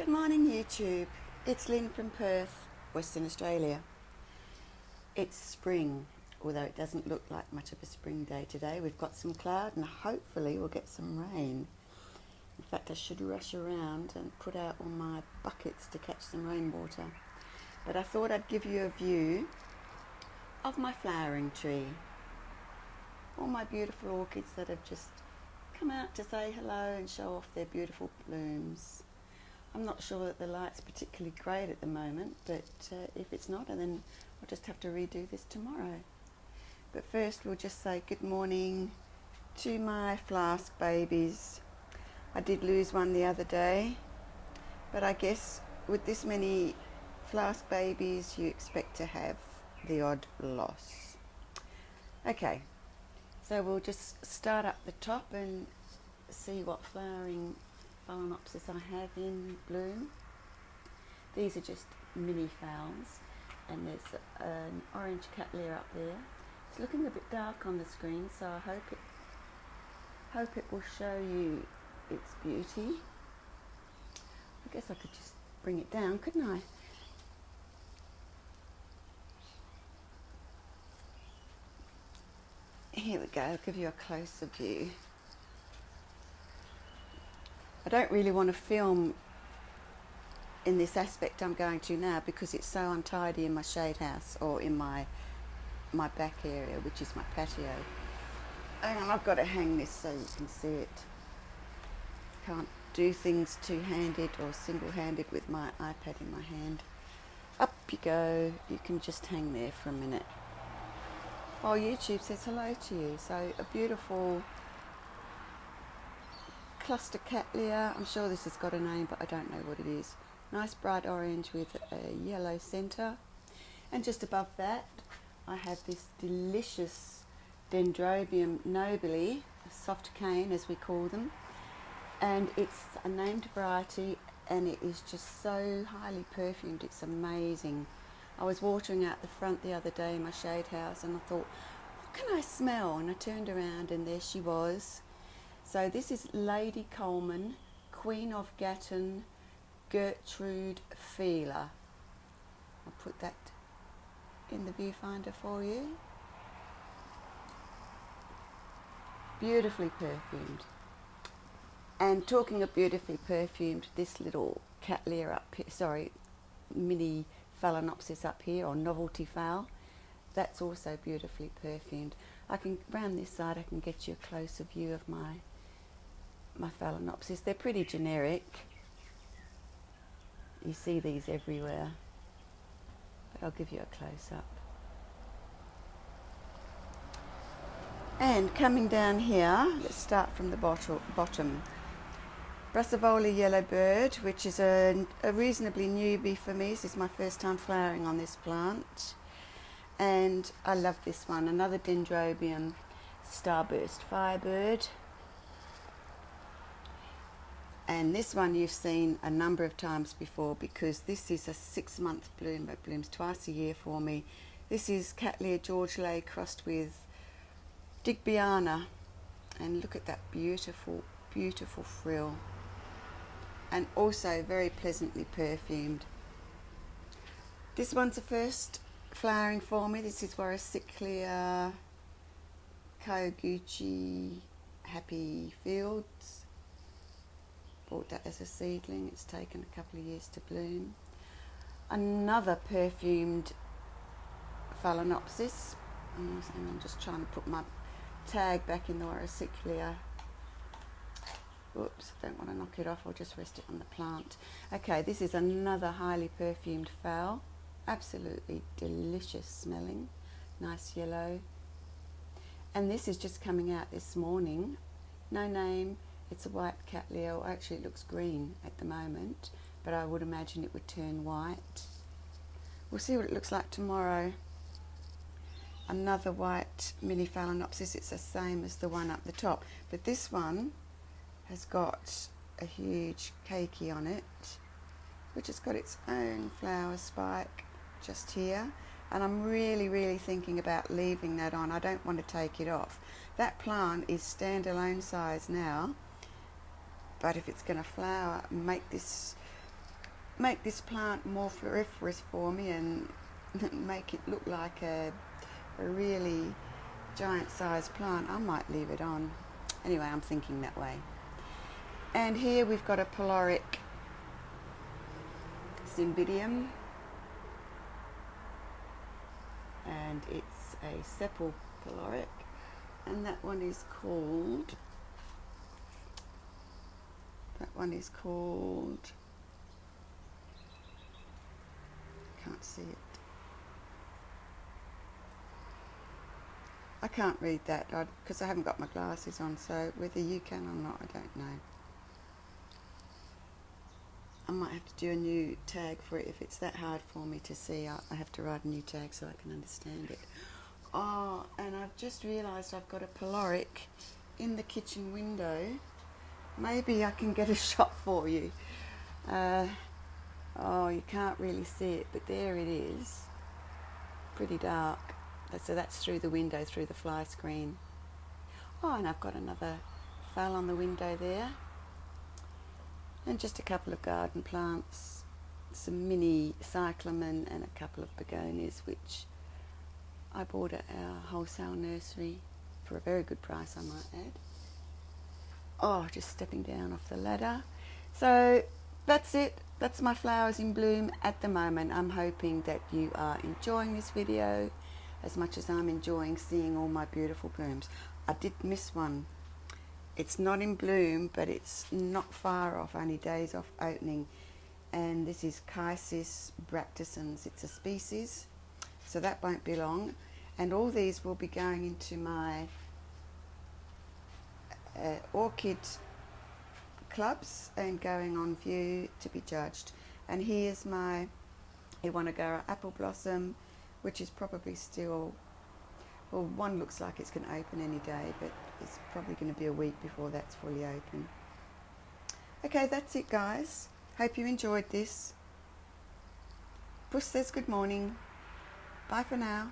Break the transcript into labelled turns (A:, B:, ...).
A: Good morning, YouTube. It's Lynn from Perth, Western Australia. It's spring, although it doesn't look like much of a spring day today. We've got some cloud and hopefully we'll get some rain. In fact, I should rush around and put out all my buckets to catch some rainwater. But I thought I'd give you a view of my flowering tree. All my beautiful orchids that have just come out to say hello and show off their beautiful blooms. I'm not sure that the light's particularly great at the moment, but if it's not, then I'll just have to redo this tomorrow. But first we'll just say good morning to my flask babies. I did lose one the other day, but I guess with this many flask babies you expect to have the odd loss. Okay, so we'll just start up the top and see what flowering Phalaenopsis I have in bloom. These are just mini phals, and there's an orange cattleya up there. It's looking a bit dark on the screen, so I hope it will show you its beauty. I guess I could just bring it down, couldn't I? Here we go, I'll give you a closer view. I don't really want to film in this aspect I'm going to now because it's so untidy in my shade house or in my back area, which is my patio. Hang on, I've got to hang this so you can see it. Can't do things two-handed or single-handed with my iPad in my hand. Up you go, you can just hang there for a minute. Oh, YouTube says hello to you. So a beautiful cluster cattleya. I'm sure this has got a name, but I don't know what it is. Nice bright orange with a yellow centre. And just above that, I have this delicious Dendrobium nobile, a soft cane as we call them. And it's a named variety and it is just so highly perfumed, it's amazing. I was watering out the front the other day in my shade house and I thought, what can I smell? And I turned around and there she was. So this is Lady Coleman, Queen of Gatton, Gertrude Feeler. I'll put that in the viewfinder for you. Beautifully perfumed. And talking of beautifully perfumed, this little cattleya up here, mini Phalaenopsis up here, or novelty phal, that's also beautifully perfumed. I can, round this side, I can get you a closer view of my Phalaenopsis. They're pretty generic. You see these everywhere. But I'll give you a close-up. And coming down here, let's start from the bottom. Brassavola yellowbird, which is a reasonably newbie for me. This is my first time flowering on this plant. And I love this one, another Dendrobium starburst firebird. And this one you've seen a number of times before because this is a 6-month bloom. It blooms twice a year for me. This is Cattleya George Lay crossed with Digbyana. And look at that beautiful, beautiful frill. And also very pleasantly perfumed. This one's the first flowering for me. This is Warrosiclea Kayoguchi Happy Fields. Bought that as a seedling. It's taken a couple of years to bloom. Another perfumed Phalaenopsis. And I'm just trying to put my tag back in the Warrosiclea. Oops, I don't want to knock it off. I'll just rest it on the plant. Okay, this is another highly perfumed phal. Absolutely delicious smelling. Nice yellow. And this is just coming out this morning. No name. It's a white cattleya, or actually it looks green at the moment, but I would imagine it would turn white. We'll see what it looks like tomorrow. Another white mini Phalaenopsis, it's the same as the one up the top, but this one has got a huge keiki on it, which has got its own flower spike just here. And I'm really thinking about leaving that on. I don't want to take it off. That plant is standalone size now, but if it's going to flower, make this make this plant more floriferous for me and make it look like a really giant sized plant, I might leave it on. Anyway, I'm thinking that way. And here we've got a Polaric Cymbidium, and it's a sepal Polaric, and that one is called, can't see it. I can't read that because I haven't got my glasses on, so whether you can or not, I don't know. I might have to do a new tag for it if it's that hard for me to see. I have to write a new tag so I can understand it. Oh, and I've just realised I've got a Polaric in the kitchen window. Maybe I can get a shot for you. Oh, you can't really see it, but there it is. Pretty dark. So that's through the window, through the fly screen. Oh, and I've got another phal on the window there. And just a couple of garden plants, some mini cyclamen and a couple of begonias, which I bought at our wholesale nursery for a very good price, I might add. Oh, just stepping down off the ladder. So that's it. That's my flowers in bloom at the moment. I'm hoping that you are enjoying this video as much as I'm enjoying seeing all my beautiful blooms. I did miss one. It's not in bloom, but it's not far off, only days off opening. And this is Chysis bractescens. It's a species, so that won't be long. And all these will be going into my orchid clubs and going on view to be judged. And here's my Iwanagara apple blossom, which is probably still, well, one looks like it's going to open any day, but it's probably going to be a week before that's fully open. Okay, that's it, guys. Hope you enjoyed this. Puss says good morning. Bye for now.